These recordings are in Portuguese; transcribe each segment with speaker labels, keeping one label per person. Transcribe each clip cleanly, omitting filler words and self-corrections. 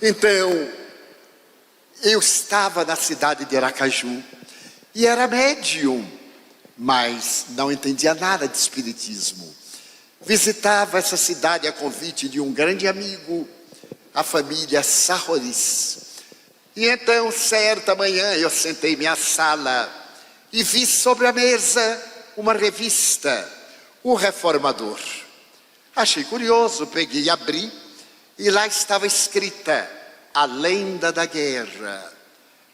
Speaker 1: Então, eu estava na cidade de Aracaju e era médium, mas não entendia nada de espiritismo. Visitava essa cidade a convite de um grande amigo, a família Sarroris. E então, certa manhã, eu sentei em minha sala e vi sobre a mesa uma revista, O Reformador. Achei curioso, peguei e abri, e lá estava escrita A Lenda da Guerra,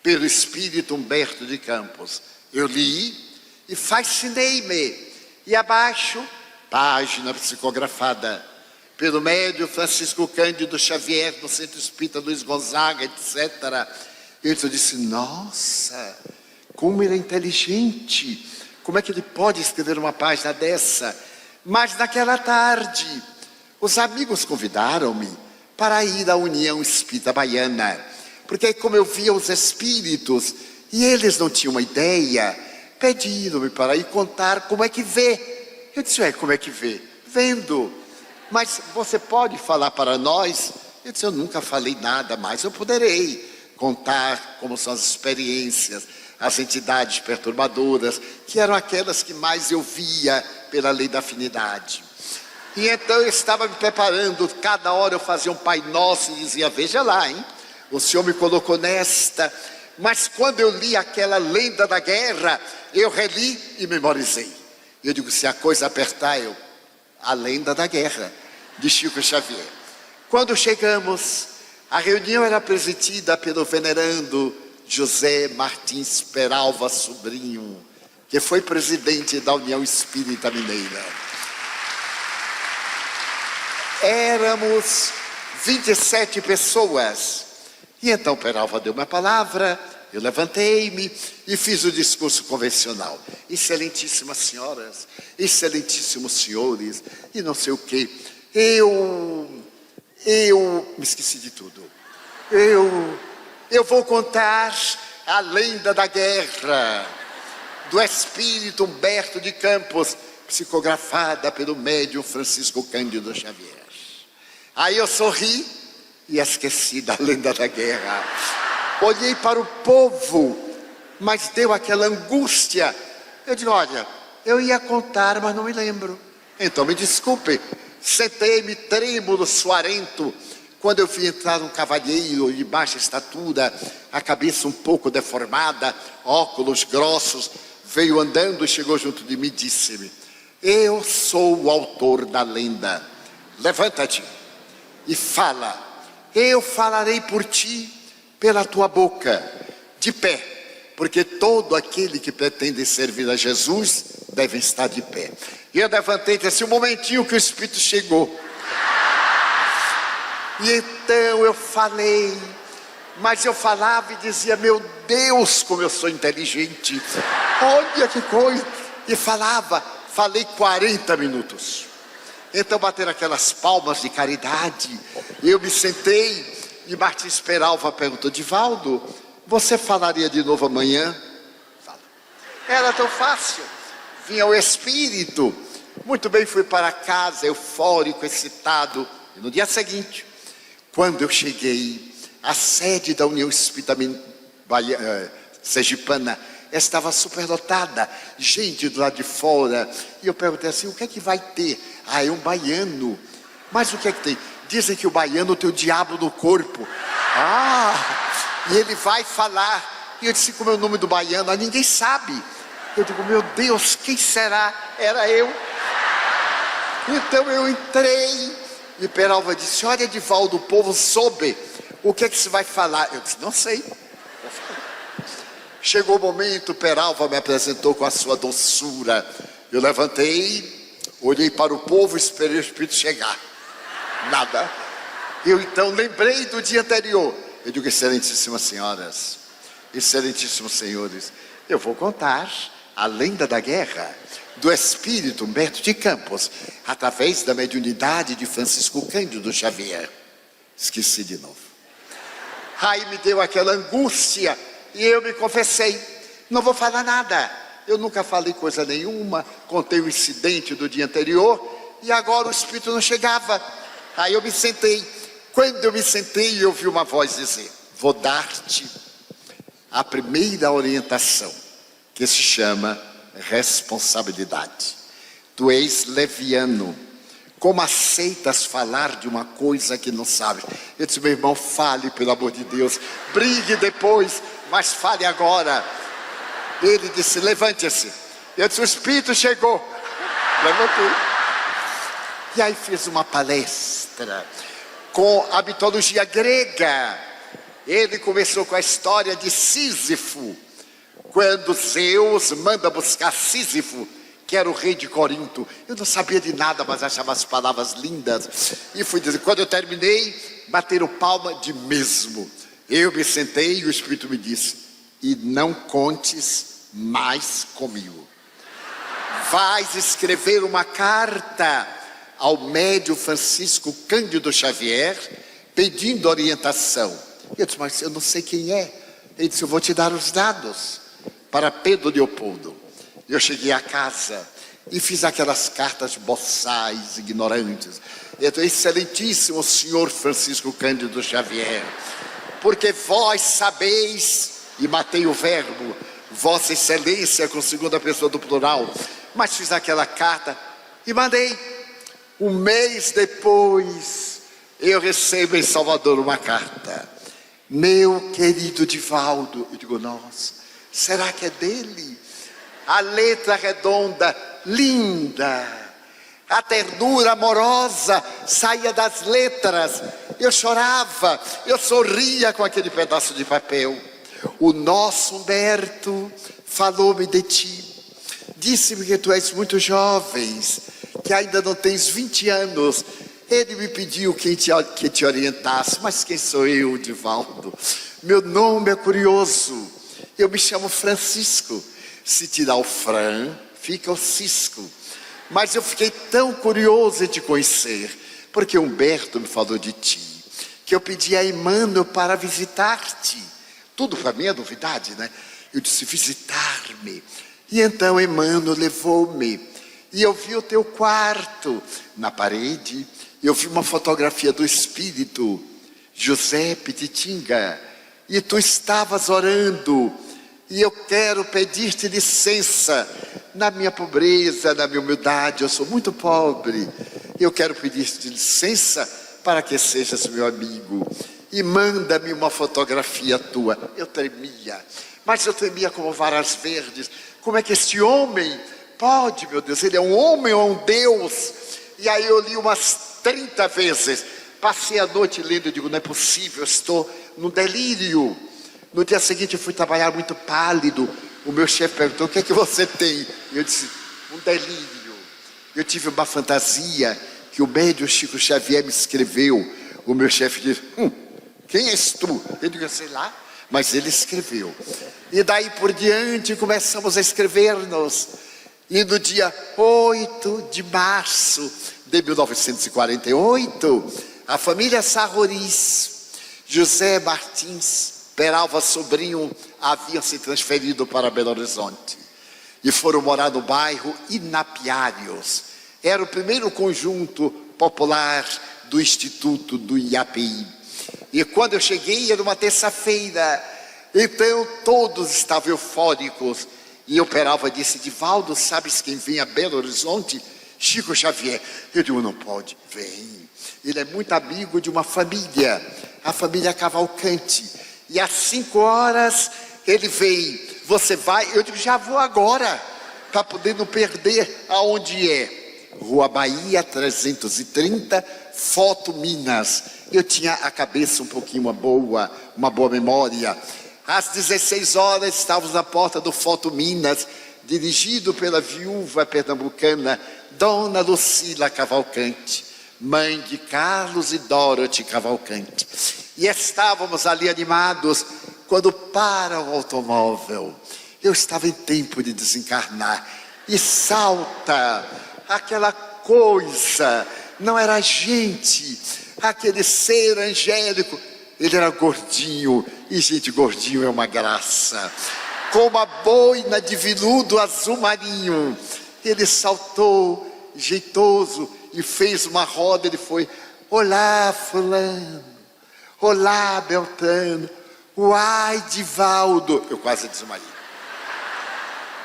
Speaker 1: pelo espírito Humberto de Campos. Eu li e fascinei-me. E abaixo, página psicografada pelo médium Francisco Cândido Xavier, no Centro Espírita Luiz Gonzaga, etc. Eu disse, nossa, como ele é inteligente, como é que ele pode escrever uma página dessa? Mas naquela tarde, os amigos convidaram-me para ir à União Espírita Baiana, porque aí como eu via os espíritos, e eles não tinham uma ideia, pediram-me para ir contar como é que vê. Eu disse, como é que vê? Vendo. Mas você pode falar para nós? Eu disse, eu nunca falei nada, mas eu poderei contar como são as experiências, as entidades perturbadoras, que eram aquelas que mais eu via pela lei da afinidade. E então eu estava me preparando, cada hora eu fazia um Pai Nosso e dizia, veja lá, hein? O Senhor me colocou nesta. Mas quando eu li aquela lenda da guerra, eu reli e memorizei. Eu digo, se a coisa apertar, a lenda da guerra, de Chico Xavier. Quando chegamos, a reunião era presidida pelo venerando José Martins Peralva Sobrinho, que foi presidente da União Espírita Mineira. Éramos 27 pessoas. E então Peralva deu uma palavra, eu levantei-me e fiz o discurso convencional. Excelentíssimas senhoras, excelentíssimos senhores, e não sei o quê. Eu me esqueci de tudo. Eu vou contar a lenda da guerra, do espírito Humberto de Campos, psicografada pelo médium Francisco Cândido Xavier. Aí eu sorri e esqueci da lenda da guerra. Olhei para o povo, mas deu aquela angústia. Eu digo, olha, eu ia contar, mas não me lembro. Então me desculpe, sentei-me trêmulo, suarento, quando eu vi entrar um cavalheiro de baixa estatura, a cabeça um pouco deformada, óculos grossos, veio andando, chegou junto de mim e disse-me, eu sou o autor da lenda, levanta-te e fala, eu falarei por ti pela tua boca, de pé, porque todo aquele que pretende servir a Jesus deve estar de pé. E eu levantei e disse, um momentinho que o Espírito chegou. E então eu falei, mas eu falava e dizia, meu Deus, como eu sou inteligente, olha que coisa. E falei 40 minutos. Então bateram aquelas palmas de caridade, eu me sentei e Martins Peralva perguntou, Divaldo, você falaria de novo amanhã? Era tão fácil, vinha o Espírito. Muito bem, fui para casa, eufórico, excitado. E no dia seguinte, quando eu cheguei, a sede da União Espírita Sergipana estava superlotada, gente do lado de fora. E eu perguntei assim, o que é que vai ter? É um baiano. Mas o que é que tem? Dizem que o baiano tem o diabo no corpo. E ele vai falar. E eu disse, como é o nome do baiano? Ninguém sabe. Eu digo, meu Deus, quem será? Era eu. Então eu entrei. E Peralva disse, olha, Divaldo, o povo soube. O que é que você vai falar? Eu disse, não sei. Chegou o momento, Peralva me apresentou com a sua doçura. Eu levantei, olhei para o povo, esperei o Espírito chegar. Nada. Eu então lembrei do dia anterior. Eu digo, excelentíssimas senhoras, excelentíssimos senhores, eu vou contar a lenda da guerra do espírito Humberto de Campos, através da mediunidade de Francisco Cândido Xavier. Esqueci de novo. Aí me deu aquela angústia e eu me confessei, não vou falar nada. Eu nunca falei coisa nenhuma, contei o incidente do dia anterior e agora o espírito não chegava. Aí eu me sentei, Quando eu me sentei, eu ouvi uma voz dizer: vou dar-te a primeira orientação, que se chama responsabilidade. Tu és leviano. Como aceitas falar de uma coisa que não sabes? Eu disse: meu irmão, fale, pelo amor de Deus. Brigue depois, mas fale agora. Ele disse: levante-se. Eu disse: o Espírito chegou. Levantei. E aí fiz uma palestra com a mitologia grega. Ele começou com a história de Sísifo, quando Zeus manda buscar Sísifo, que era o rei de Corinto. Eu não sabia de nada, mas achava as palavras lindas. E fui dizer, quando eu terminei, bateram palma de mesmo. Eu me sentei e o Espírito me disse: e não contes mais comigo. Vais escrever uma carta ao médium Francisco Cândido Xavier, pedindo orientação. Eu disse: mas eu não sei quem é. Ele disse: eu vou te dar os dados para Pedro Leopoldo. Eu cheguei a casa e fiz aquelas cartas boçais, ignorantes. Eu disse: excelentíssimo senhor Francisco Cândido Xavier, porque vós sabeis, e matei o verbo, vossa excelência, com segunda pessoa do plural, mas fiz aquela carta e mandei. Um mês depois, eu recebo em Salvador uma carta: meu querido Divaldo. Eu digo: nossa, será que é dele? A letra redonda, linda, a ternura amorosa saía das letras. Eu chorava, eu sorria com aquele pedaço de papel. O nosso Humberto falou-me de ti, disse-me que tu és muito jovem, que ainda não tens 20 anos. Ele me pediu que te orientasse. Mas quem sou eu, Divaldo? Meu nome é curioso, eu me chamo Francisco. Se tirar o Fran, fica o Cisco. Mas eu fiquei tão curioso em te conhecer, porque Humberto me falou de ti, que eu pedi a Emmanuel para visitar-te. Tudo para mim é novidade, né? Eu disse: visitar-me. E então Emmanuel levou-me, e eu vi o teu quarto. Na parede eu vi uma fotografia do espírito José Pititinga, e tu estavas orando. E eu quero pedir-te licença, na minha pobreza, na minha humildade, eu sou muito pobre. Eu quero pedir-te licença para que sejas meu amigo, e manda-me uma fotografia tua. Eu tremia, mas eu tremia como varas verdes. Como é que este homem pode, meu Deus, ele é um homem ou um Deus? E aí eu li umas 30 vezes, passei a noite lendo. Eu digo: não é possível, eu estou no delírio. No dia seguinte eu fui trabalhar muito pálido. O meu chefe perguntou: o que é que você tem? Eu disse: um delírio. Eu tive uma fantasia que o médium Chico Xavier me escreveu. O meu chefe disse: quem és tu? Eu digo: sei lá, mas ele escreveu. E daí por diante começamos a escrever-nos. E no dia 8 de março de 1948, a família Sarroris, José Martins Peralva Sobrinho, haviam se transferido para Belo Horizonte e foram morar no bairro Inapiários. Era o primeiro conjunto popular do Instituto do IAPI. E quando eu cheguei, era uma terça-feira, então todos estavam eufóricos. E o Peralva disse: Divaldo, sabes quem vem a Belo Horizonte? Chico Xavier. Eu digo: não pode. Vem. Ele é muito amigo de uma família, a família Cavalcante. E às 5 horas ele veio. Você vai? Eu digo: já vou agora, para poder não perder aonde é. Rua Bahia 330, Foto Minas. Eu tinha a cabeça um pouquinho uma boa memória. Às 16 horas estávamos na porta do Foto Minas, dirigido pela viúva pernambucana Dona Lucila Cavalcante, mãe de Carlos e Dorothy Cavalcante. E estávamos ali animados, quando para o automóvel. Eu estava em tempo de desencarnar, e salta aquela coisa, não era gente, aquele ser angélico. Ele era gordinho, e gente, gordinho é uma graça, com uma boina de veludo azul marinho. Ele saltou, jeitoso, e fez uma roda. Ele foi: olá fulano, olá Beltrano, uai Divaldo. Eu quase desmaiei.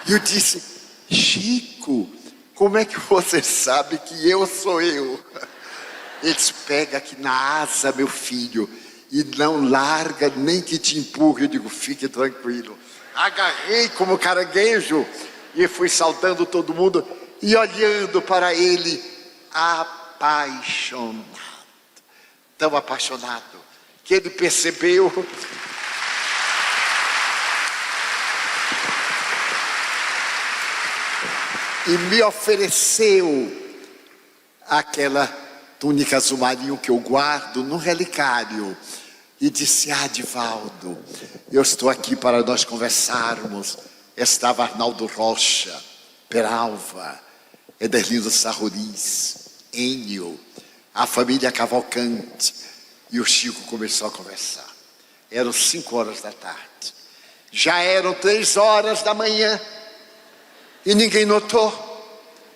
Speaker 1: E eu disse, Chico, como é que você sabe que eu sou eu? Eles pegam aqui na asa, meu filho, e não larga nem que te empurre. Eu digo, fique tranquilo. Agarrei como caranguejo e fui saudando todo mundo e olhando para ele, apaixonado. Tão apaixonado que ele percebeu e me ofereceu aquela túnica azul marinho que eu guardo no relicário. E disse, Divaldo, eu estou aqui para nós conversarmos. Estava Arnaldo Rocha, Peralva, Ederlindo Sarruriz, Enio, a família Cavalcante. E o Chico começou a conversar. Eram 5 horas da tarde. Já eram 3 horas da manhã. E ninguém notou.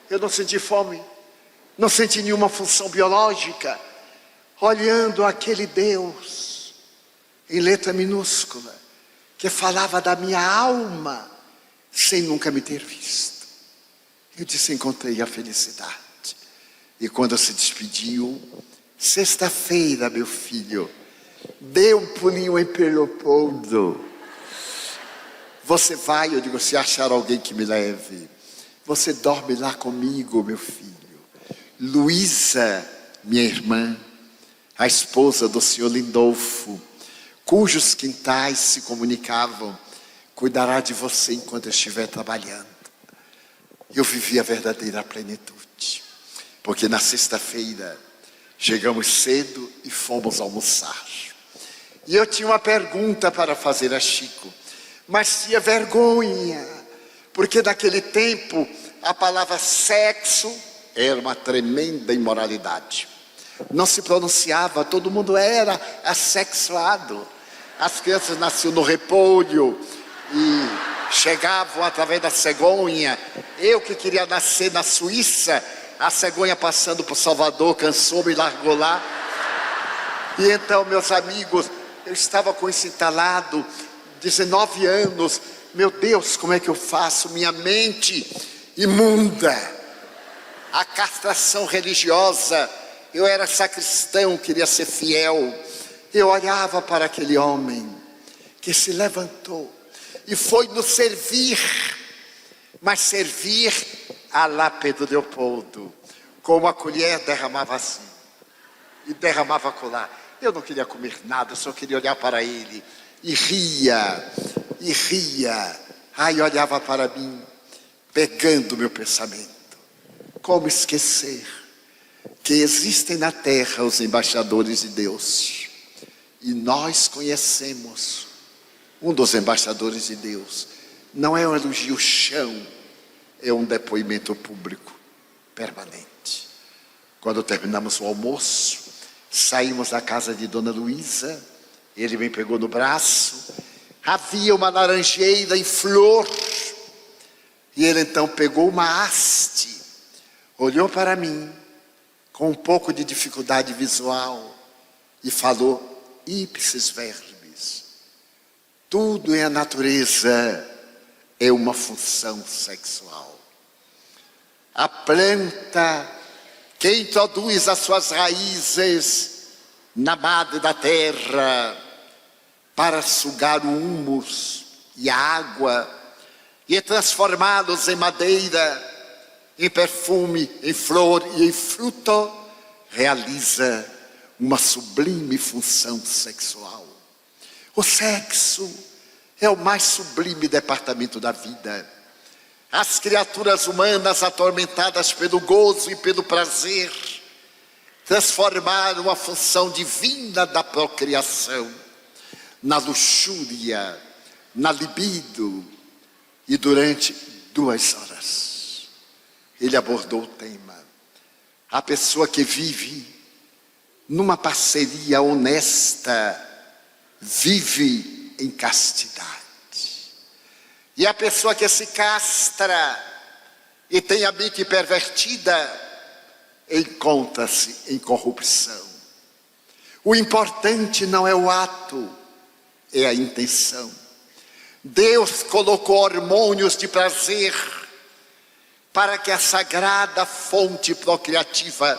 Speaker 1: Eu não senti fome. Não senti nenhuma função biológica. Olhando aquele Deus em letra minúscula, que falava da minha alma, sem nunca me ter visto. Eu disse, encontrei a felicidade. E quando se despediu, sexta-feira, meu filho, dê um pulinho em Leopoldo. Você vai, eu digo, se achar alguém que me leve, você dorme lá comigo, meu filho. Luísa, minha irmã, a esposa do senhor Lindolfo, cujos quintais se comunicavam, cuidará de você enquanto eu estiver trabalhando. Eu vivi a verdadeira plenitude, porque na sexta-feira chegamos cedo e fomos almoçar. E eu tinha uma pergunta para fazer a Chico, mas tinha vergonha, porque naquele tempo a palavra sexo era uma tremenda imoralidade. Não se pronunciava, todo mundo era assexuado. As crianças nasciam no repolho e chegavam através da cegonha. Eu que queria nascer na Suíça, a cegonha passando por Salvador, cansou, me largou lá. E então, meus amigos, eu estava com isso entalado, 19 anos. Meu Deus, como é que eu faço? Minha mente imunda. A castração religiosa. Eu era sacristão, queria ser fiel. Eu olhava para aquele homem que se levantou e foi nos servir, mas servir a lá Pedro Leopoldo, com uma colher derramava assim e derramava colar. Eu não queria comer nada, só queria olhar para ele e ria, e ria. Aí olhava para mim, pegando meu pensamento. Como esquecer que existem na terra os embaixadores de Deus? E nós conhecemos um dos embaixadores de Deus. Não é um elogio chão, é um depoimento público permanente. Quando terminamos o almoço, saímos da casa de Dona Luísa, ele me pegou no braço, havia uma laranjeira em flor, e ele então pegou uma haste, olhou para mim, com um pouco de dificuldade visual, e falou, ipsis verbis, tudo em a natureza é uma função sexual. A planta que introduz as suas raízes na madre da terra para sugar o humus e a água e transformá-los em madeira, em perfume, em flor e em fruto, realiza uma sublime função sexual. O sexo é o mais sublime departamento da vida. As criaturas humanas atormentadas pelo gozo e pelo prazer transformaram a função divina da procriação na luxúria, na libido. E durante 2 horas ele abordou o tema. A pessoa que vive numa parceria honesta vive em castidade. E a pessoa que se castra e tem a mente pervertida encontra-se em corrupção. O importante não é o ato, é a intenção. Deus colocou hormônios de prazer para que a sagrada fonte procriativa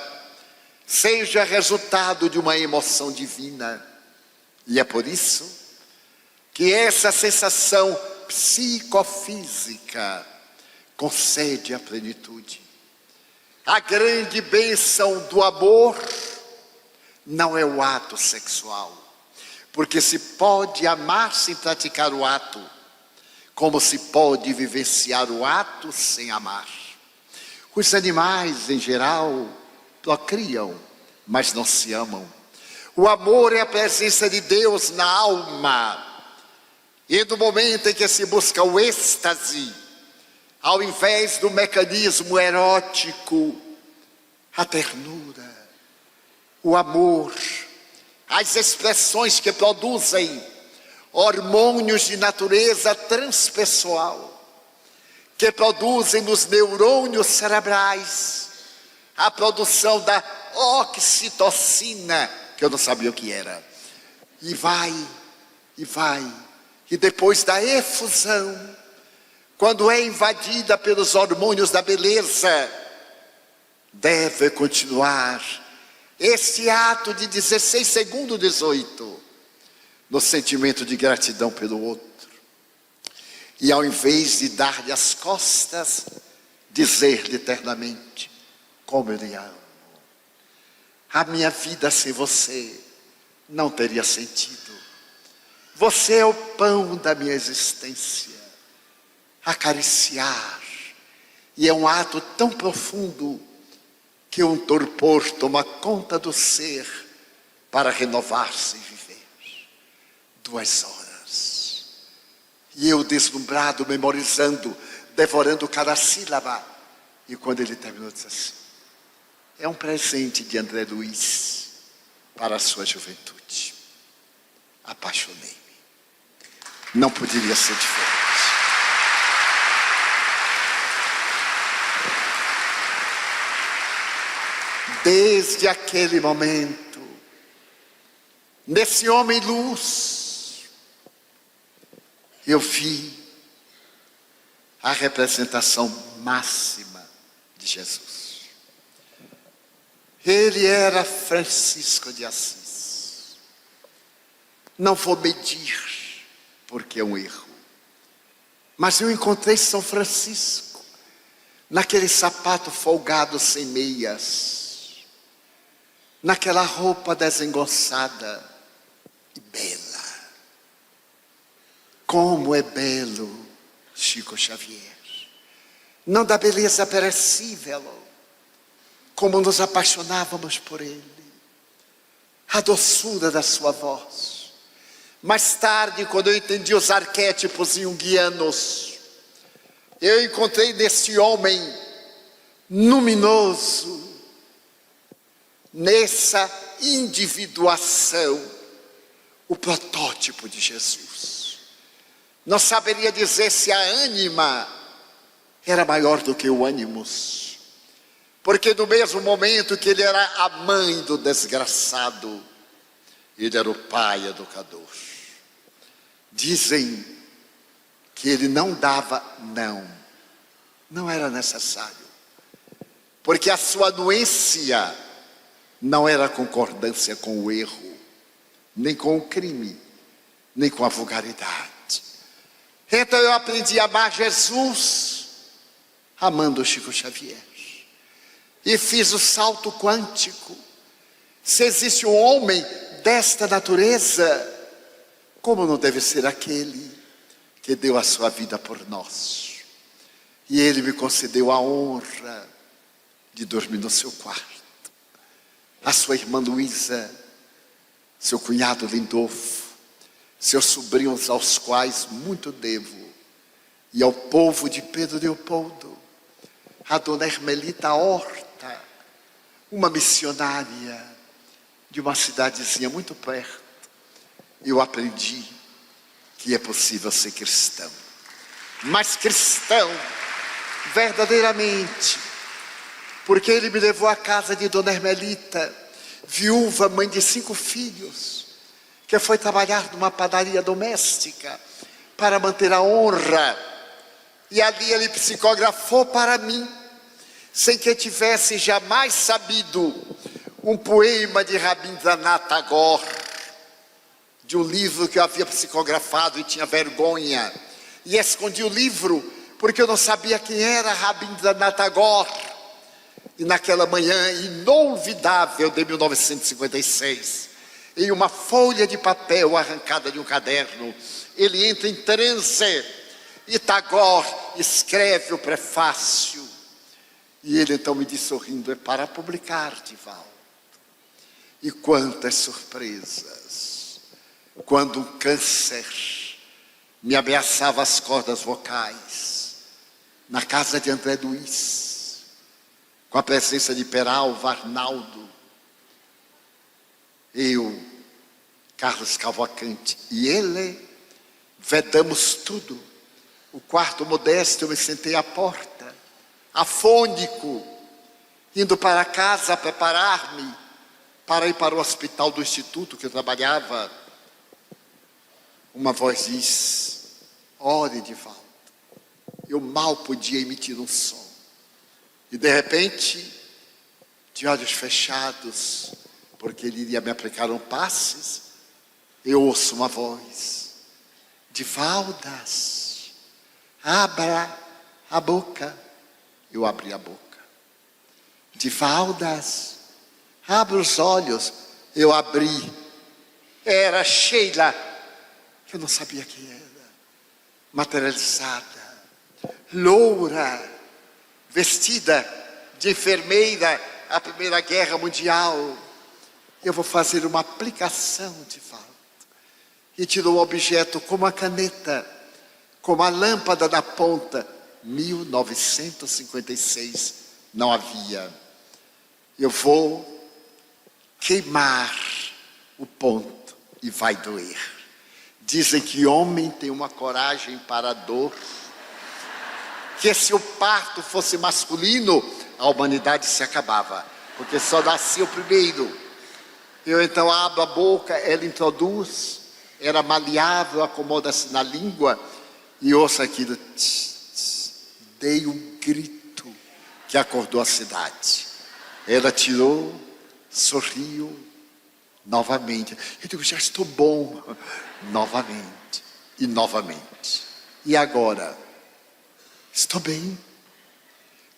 Speaker 1: seja resultado de uma emoção divina. E é por isso que essa sensação psicofísica concede a plenitude. A grande bênção do amor não é o ato sexual, porque se pode amar sem praticar o ato, como se pode vivenciar o ato sem amar. Os animais, em geral, procriam, mas não se amam. O amor é a presença de Deus na alma. E no momento em que se busca o êxtase, ao invés do mecanismo erótico, a ternura, o amor, as expressões que produzem hormônios de natureza transpessoal, que produzem nos neurônios cerebrais a produção da oxitocina, que eu não sabia o que era. E vai. E depois da efusão, quando é invadida pelos hormônios da beleza, deve continuar esse ato de 16 segundos 18, no sentimento de gratidão pelo outro. E ao invés de dar-lhe as costas, dizer-lhe eternamente: como eu lhe amo. A minha vida sem você não teria sentido. Você é o pão da minha existência. Acariciar. E é um ato tão profundo que um torpor toma conta do ser para renovar-se e viver. 2 horas. E eu deslumbrado, memorizando, devorando cada sílaba. E quando ele terminou, disse assim: é um presente de André Luiz para a sua juventude. Apaixonei-me. Não poderia ser diferente. Desde aquele momento, nesse homem luz, eu vi a representação máxima de Jesus. Ele era Francisco de Assis. Não vou medir, porque é um erro. Mas eu encontrei São Francisco naquele sapato folgado sem meias, naquela roupa desengonçada e bela. Como é belo Chico Xavier. Não da beleza perecível, como nos apaixonávamos por ele. A doçura da sua voz. Mais tarde, quando eu entendi os arquétipos junguianos, eu encontrei nesse homem luminoso, nessa individuação, o protótipo de Jesus. Não saberia dizer se a ânima era maior do que o ânimos, porque no mesmo momento que ele era a mãe do desgraçado, ele era o pai educador. Dizem que ele não dava não era necessário, porque a sua anuência não era concordância com o erro, nem com o crime, nem com a vulgaridade. Então eu aprendi a amar Jesus, amando Chico Xavier. E fiz o salto quântico. Se existe um homem desta natureza, como não deve ser aquele que deu a sua vida por nós? E ele me concedeu a honra de dormir no seu quarto. A sua irmã Luísa, seu cunhado Lindolfo, seus sobrinhos aos quais muito devo, e ao povo de Pedro Leopoldo, a dona Hermelita Horta, uma missionária de uma cidadezinha muito perto. Eu aprendi que é possível ser cristão, mas cristão verdadeiramente, porque ele me levou à casa de dona Hermelita, viúva, mãe de 5 filhos, que foi trabalhar numa padaria doméstica para manter a honra. E ali ele psicografou para mim, sem que eu tivesse jamais sabido, um poema de Rabindranath Tagore, de um livro que eu havia psicografado e tinha vergonha. E escondi o livro, porque eu não sabia quem era Rabindranath Tagore. E naquela manhã inolvidável de 1956, em uma folha de papel arrancada de um caderno, ele entra em transe e Tagore escreve o prefácio. E ele então me diz sorrindo: é para publicar, Divaldo. E quantas surpresas, quando um câncer me ameaçava as cordas vocais, na casa de André Luiz, com a presença de Peralva, Arnaldo, eu, Carlos Cavalcante e ele, vedamos tudo. O quarto modesto, eu me sentei à porta, afônico, indo para casa preparar-me para ir para o hospital do instituto que eu trabalhava. Uma voz diz: ore, Divaldo. Eu mal podia emitir um som. E de repente, de olhos fechados, porque ele iria me aplicar um passes, eu ouço uma voz: Divaldas, abra a boca. Eu abri a boca. Divaldas, abra os olhos. Eu abri. Era Sheila, que eu não sabia quem era, materializada, loura, vestida de enfermeira à Primeira Guerra Mundial. Eu vou fazer uma aplicação, Divaldo. E tirou o objeto com uma caneta, com uma lâmpada na ponta. 1956, não havia. Eu vou queimar o ponto e vai doer. Dizem que homem tem uma coragem para a dor, que se o parto fosse masculino, a humanidade se acabava, porque só nascia o primeiro. Eu então abro a boca, ela introduz, era maleável, acomoda-se na língua, e ouço aquilo. Dei um grito que acordou a cidade. Ela tirou, sorriu, novamente. Eu digo: já estou bom. Novamente e novamente. E agora? Estou bem.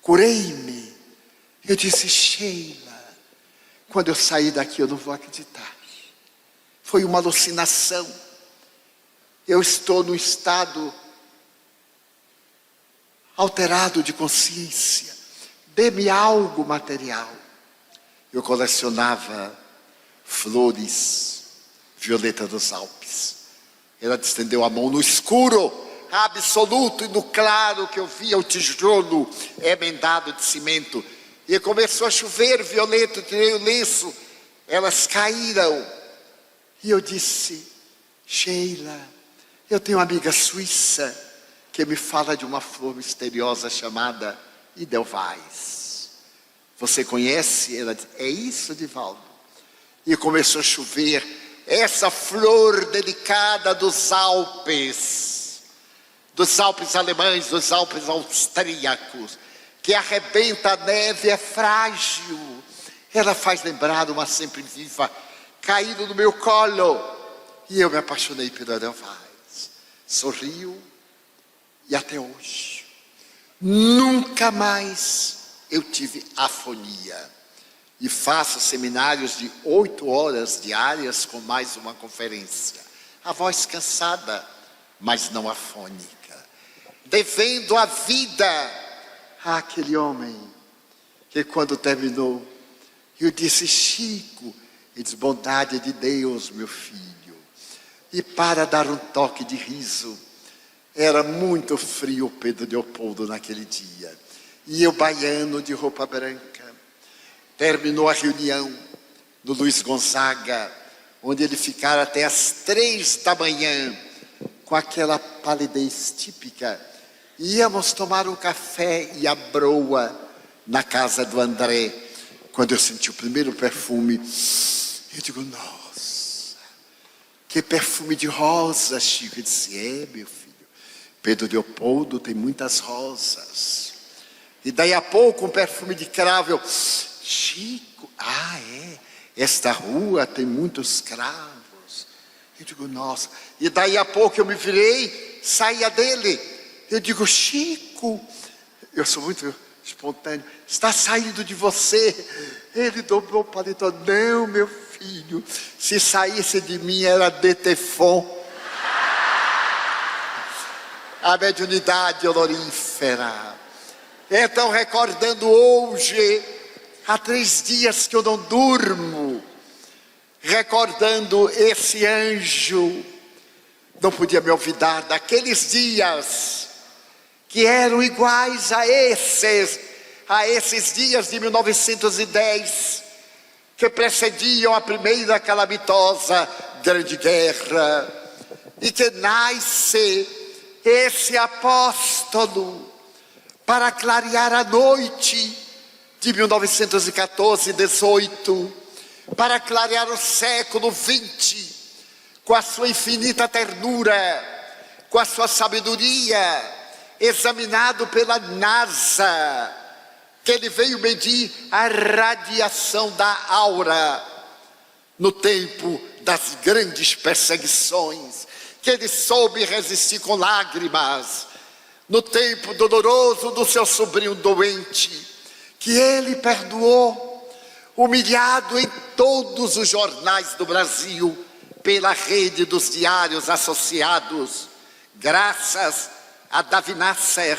Speaker 1: Curei-me. Eu disse: Sheila, quando eu sair daqui eu não vou acreditar. Foi uma alucinação. Eu estou num estado alterado de consciência. Dê-me algo material. Eu colecionava flores, violeta dos Alpes. Ela estendeu a mão no escuro absoluto, e no claro que eu via o tijolo emendado de cimento. E começou a chover violeta, eu tirei o lenço, elas caíram. E eu disse: Sheila, eu tenho uma amiga suíça que me fala de uma flor misteriosa chamada Edelweiss. Você conhece? Ela disse: é isso, Divaldo. E começou a chover. Essa flor delicada dos Alpes alemães, dos Alpes austríacos, que arrebenta a neve, é frágil. Ela faz lembrar uma sempre viva, caído no meu colo. E eu me apaixonei pela Edelweiss. Sorriu. E até hoje, nunca mais eu tive afonia. E faço seminários de 8 horas diárias com mais uma conferência. A voz cansada, mas não afônica. Devendo a vida àquele homem que quando terminou, eu disse: Chico, ele disse: bondade de Deus, meu filho. E para dar um toque de riso, era muito frio o Pedro Leopoldo naquele dia. E eu, baiano de roupa branca, terminou a reunião do Luiz Gonzaga, onde ele ficara até às 3 da manhã, com aquela palidez típica. Íamos tomar um café e a broa na casa do André, Quando eu senti o primeiro perfume, eu digo, nossa, que perfume de rosa, Chico. Ele disse, meu filho, Pedro Leopoldo tem muitas rosas. E daí a pouco um perfume de cravo. Eu, Chico, esta rua tem muitos cravos. Eu digo, nossa. E daí a pouco eu me virei, saía dele. Eu digo, Chico, eu sou muito espontâneo, está saindo de você. Ele dobrou o paletó. Não, meu filho, se saísse de mim era Detefon. A mediunidade olorífera. Então, recordando hoje, há 3 dias que eu não durmo, recordando esse anjo, não podia me olvidar daqueles dias que eram iguais a esses dias de 1910, que precediam a primeira calamitosa Grande Guerra, e que nasce esse apóstolo para clarear a noite de 1914 e 18, para clarear o século 20, com a sua infinita ternura, com a sua sabedoria, examinado pela NASA, que ele veio medir a radiação da aura no tempo das grandes perseguições, que ele soube resistir com lágrimas no tempo doloroso do seu sobrinho doente, que ele perdoou, humilhado em todos os jornais do Brasil, pela rede dos diários associados, graças a Davi Nasser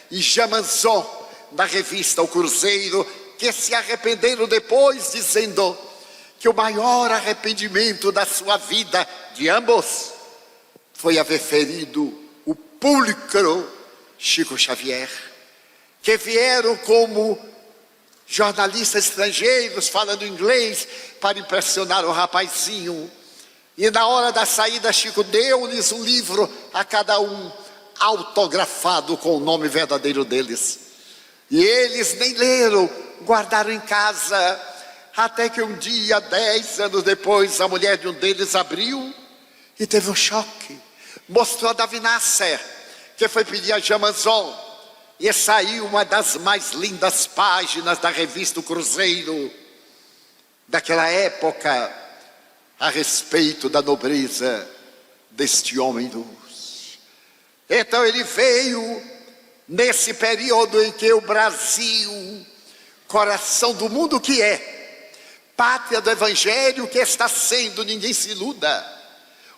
Speaker 1: e Jamanzon, da revista O Cruzeiro, que se arrependeram depois, dizendo que o maior arrependimento da sua vida, de ambos, foi haver ferido o pulcro Chico Xavier, que vieram como jornalistas estrangeiros falando inglês para impressionar o rapazinho. E na hora da saída, Chico deu-lhes um livro a cada um, autografado com o nome verdadeiro deles. E eles nem leram, guardaram em casa, até que um dia, 10 anos depois, a mulher de um deles abriu e teve um choque. Mostrou a Davi Nasser, que foi pedir a Jamanzon, e saiu uma das mais lindas páginas da revista O Cruzeiro, daquela época, a respeito da nobreza deste homem luz. Então ele veio nesse período em que o Brasil, coração do mundo que é, pátria do Evangelho que está sendo, ninguém se iluda.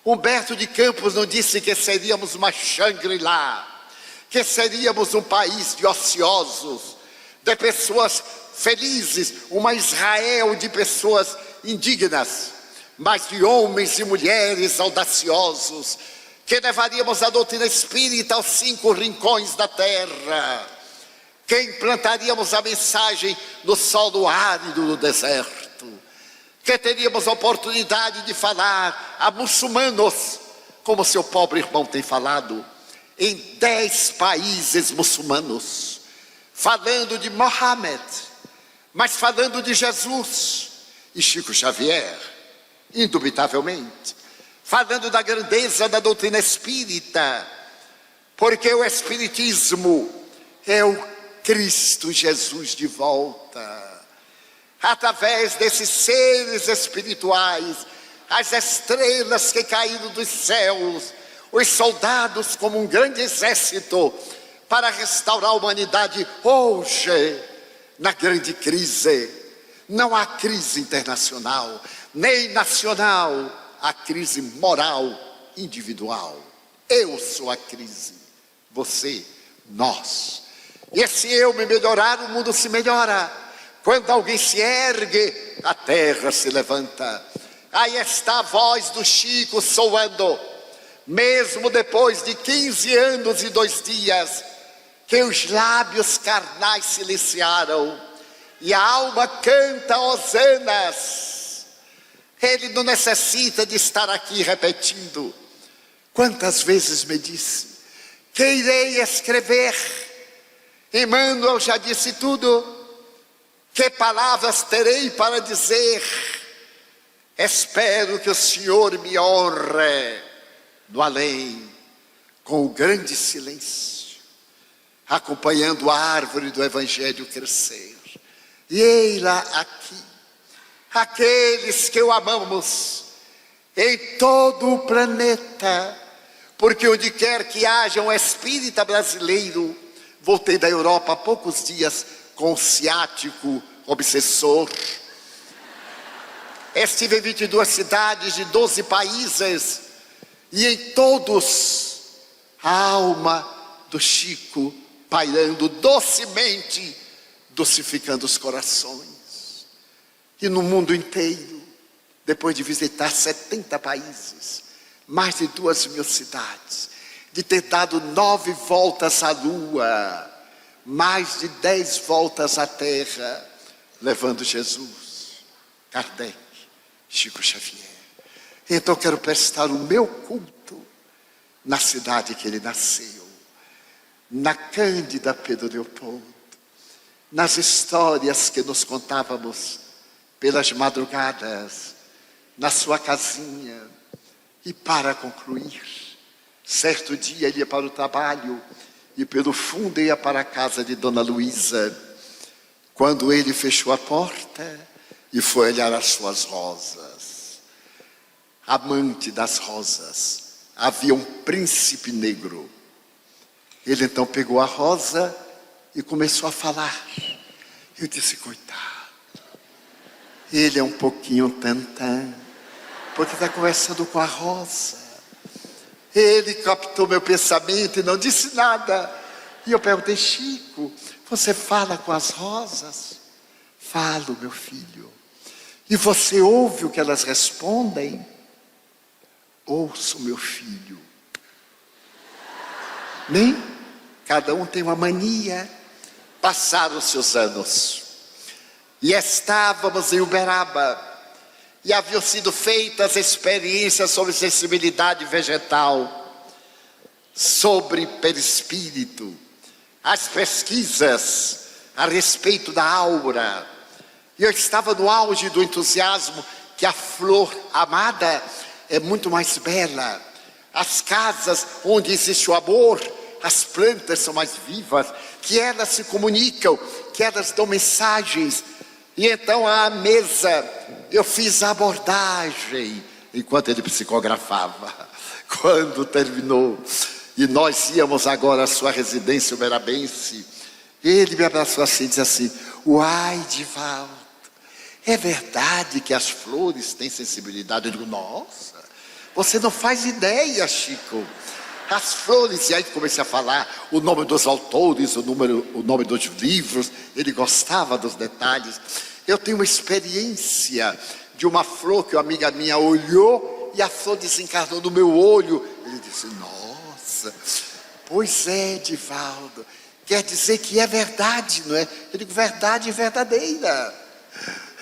Speaker 1: Humberto de Campos não disse que seríamos uma Shangri-La, que seríamos um país de ociosos, de pessoas felizes, uma Israel de pessoas indignas, mas de homens e mulheres audaciosos, que levaríamos a doutrina espírita aos 5 rincões da terra, que implantaríamos a mensagem no solo árido do deserto, que teríamos a oportunidade de falar a muçulmanos, como seu pobre irmão tem falado, em 10 países muçulmanos, falando de Mohammed, mas falando de Jesus e Chico Xavier, indubitavelmente, falando da grandeza da doutrina espírita, porque o espiritismo é o Cristo Jesus de volta, através desses seres espirituais, as estrelas que caíram dos céus, os soldados como um grande exército, para restaurar a humanidade hoje, na grande crise. Não há crise internacional, nem nacional, há crise moral, individual. Eu sou a crise, você, nós. E se eu me melhorar, o mundo se melhora. Quando alguém se ergue, a terra se levanta. Aí está a voz do Chico soando, mesmo depois de 15 anos e 2 dias, que os lábios carnais silenciaram, e a alma canta hosanas. Ele não necessita de estar aqui repetindo. Quantas vezes me disse, que irei escrever? Emmanuel já disse tudo. Que palavras terei para dizer? Espero que o Senhor me honre no além, com o grande silêncio, acompanhando a árvore do Evangelho crescer. E ei-la aqui, aqueles que o amamos em todo o planeta, porque onde quer que haja um espírita brasileiro, voltei da Europa há poucos dias com um ciático obsessor. Estive em 22 cidades de 12 países, e em todos a alma do Chico pairando docemente, docificando os corações. E no mundo inteiro, depois de visitar 70 países, mais de 2.000 cidades, de ter dado 9 voltas à Lua, mais de 10 voltas à Terra, levando Jesus, Kardec, Chico Xavier. Então quero prestar o meu culto na cidade que ele nasceu, na Cândida Pedro Leopoldo, nas histórias que nos contávamos pelas madrugadas, na sua casinha. E para concluir, certo dia ele ia para o trabalho e pelo fundo ia para a casa de Dona Luísa. Quando ele fechou a porta e foi olhar as suas rosas, amante das rosas, havia um príncipe negro. Ele então pegou a rosa e começou a falar. Eu disse, coitado, ele é um pouquinho tantã, porque está conversando com a rosa. Ele captou meu pensamento e não disse nada. E eu perguntei, Chico, você fala com as rosas? Falo, meu filho. E você ouve o que elas respondem? Ouço, meu filho. Nem? Cada um tem uma mania. Passaram seus anos. E estávamos em Uberaba. E haviam sido feitas experiências sobre sensibilidade vegetal, sobre perispírito, as pesquisas a respeito da aura. E eu estava no auge do entusiasmo que a flor amada é muito mais bela. As casas onde existe o amor, as plantas são mais vivas, que elas se comunicam, que elas dão mensagens. E então à mesa eu fiz a abordagem enquanto ele psicografava. Quando terminou e nós íamos agora à sua residência uberabense, ele me abraçou assim e disse assim, uai, Divaldo, é verdade que as flores têm sensibilidade? Eu digo, nossa, você não faz ideia, Chico. As flores, e aí comecei a falar o nome dos autores, o nome dos livros. Ele gostava dos detalhes. Eu tenho uma experiência de uma flor que uma amiga minha olhou e a flor desencarnou no meu olho. Ele disse, nossa, pois é, Divaldo, quer dizer que é verdade, não é? Eu digo, verdade verdadeira.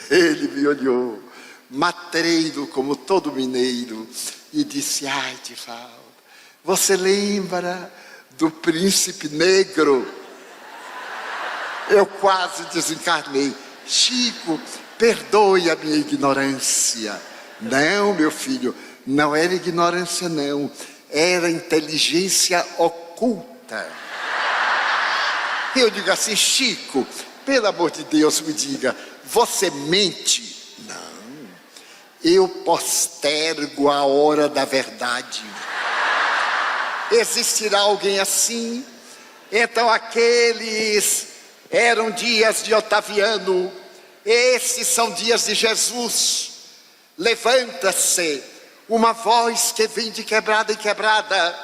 Speaker 1: Ele me olhou, matreiro como todo mineiro, e disse, ai, Divaldo, você lembra do príncipe negro? Eu quase desencarnei. Chico, perdoe a minha ignorância. Não, meu filho, não era ignorância não, era inteligência oculta. Eu digo assim, Chico, pelo amor de Deus, me diga, você mente? Não, eu postergo a hora da verdade. Existirá alguém assim? Então aqueles eram dias de Otaviano, esses são dias de Jesus. Levanta-se uma voz que vem de quebrada em quebrada,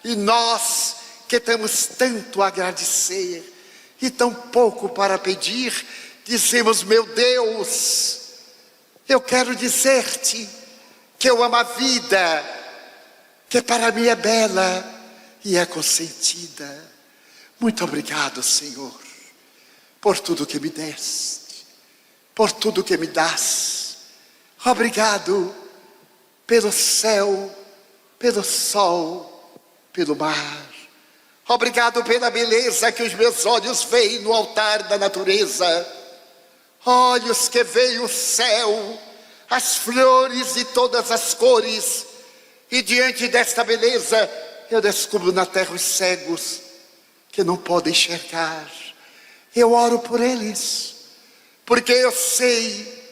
Speaker 1: e nós que temos tanto a agradecer e tão pouco para pedir, dizemos, meu Deus, eu quero dizer-te que eu amo a vida, que para mim é bela e é consentida. Muito obrigado, Senhor, por tudo que me deste, por tudo que me dás. Obrigado pelo céu, pelo sol, pelo mar. Obrigado pela beleza que os meus olhos veem no altar da natureza. olhos que veem o céu, as flores de todas as cores, e diante desta beleza eu descubro na terra os cegos que não podem enxergar. Eu oro por eles, porque eu sei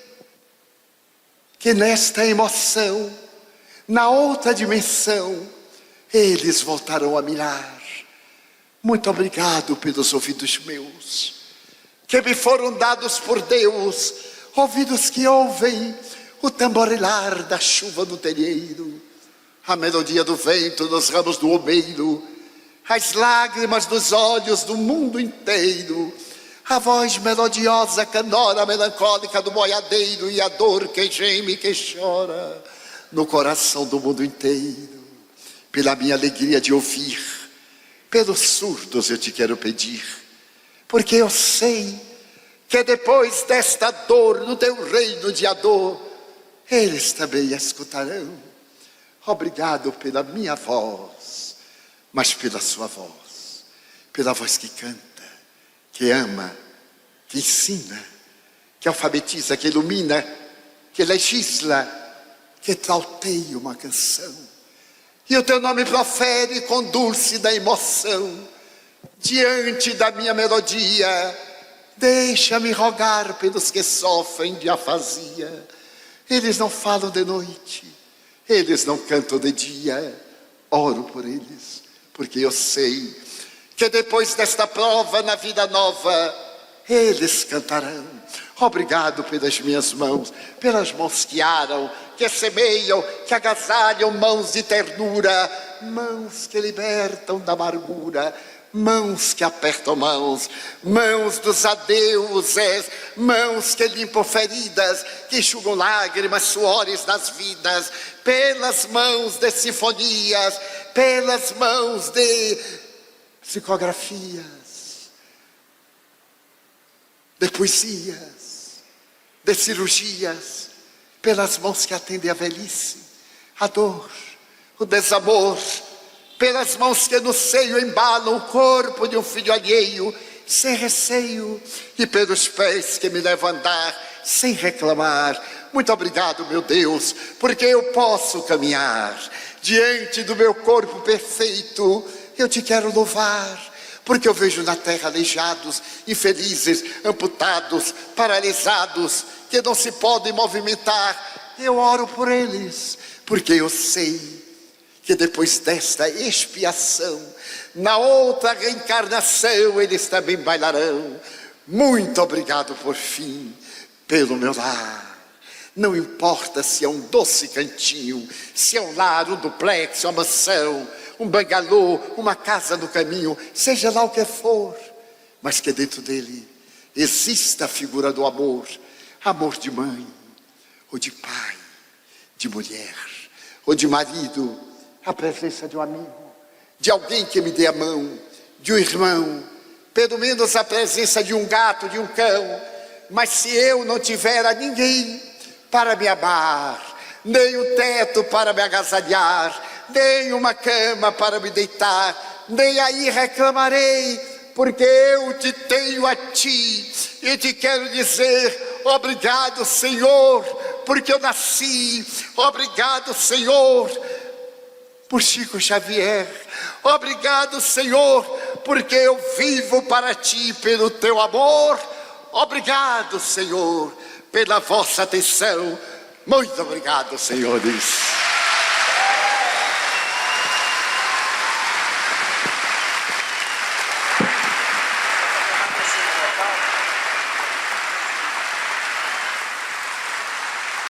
Speaker 1: que nesta emoção, na outra dimensão, eles voltarão a mirar. Muito obrigado pelos ouvidos meus, que me foram dados por Deus, ouvidos que ouvem o tamborilar da chuva no telheiro, a melodia do vento nos ramos do omeiro, as lágrimas dos olhos do mundo inteiro, a voz melodiosa, canora, melancólica do boiadeiro, e a dor que geme e que chora no coração do mundo inteiro. Pela minha alegria de ouvir, pelos surdos eu te quero pedir, porque eu sei que depois desta dor, no teu reino de dor, eles também escutarão. Obrigado pela minha voz, mas pela sua voz, pela voz que canta, que ama, que ensina, que alfabetiza, que ilumina, que legisla, que trauteia uma canção. E o teu nome profere com dulce da emoção. Diante da minha melodia, deixa-me rogar pelos que sofrem de afasia. Eles não falam de noite, eles não cantam de dia. Oro por eles, porque eu sei que depois desta prova na vida nova, eles cantarão. Obrigado pelas minhas mãos, pelas mãos que aram, que semeiam, que agasalham, mãos de ternura, mãos que libertam da amargura, mãos que apertam mãos, mãos dos adeuses, mãos que limpam feridas, que enxugam lágrimas, suores das vidas, pelas mãos de sinfonias, pelas mãos de psicografias, de poesias, de cirurgias, pelas mãos que atendem a velhice, a dor, o desamor, pelas mãos que no seio embalam o corpo de um filho alheio, sem receio, e pelos pés que me levam a andar sem reclamar. Muito obrigado, meu Deus, porque eu posso caminhar diante do meu corpo perfeito. Eu te quero louvar, porque eu vejo na terra aleijados, infelizes, amputados, paralisados, que não se podem movimentar. Eu oro por eles, porque eu sei que depois desta expiação, na outra reencarnação, eles também bailarão. Muito obrigado por fim, pelo meu lar. Não importa se é um doce cantinho, se é um lar, um duplex, uma mansão, um bangalô, uma casa no caminho, seja lá o que for, mas que dentro dele exista a figura do amor, amor de mãe, ou de pai, de mulher, ou de marido, a presença de um amigo, de alguém que me dê a mão, de um irmão, pelo menos a presença de um gato, de um cão. Mas se eu não tiver a ninguém para me amar, nem um teto para me agasalhar, nem uma cama para me deitar, nem aí reclamarei, porque eu te tenho a ti, e te quero dizer: obrigado, Senhor, porque eu nasci. Obrigado, Senhor, por Chico Xavier. Obrigado, Senhor, porque eu vivo para ti, pelo teu amor. Obrigado, Senhor, pela vossa atenção. Muito obrigado, senhores.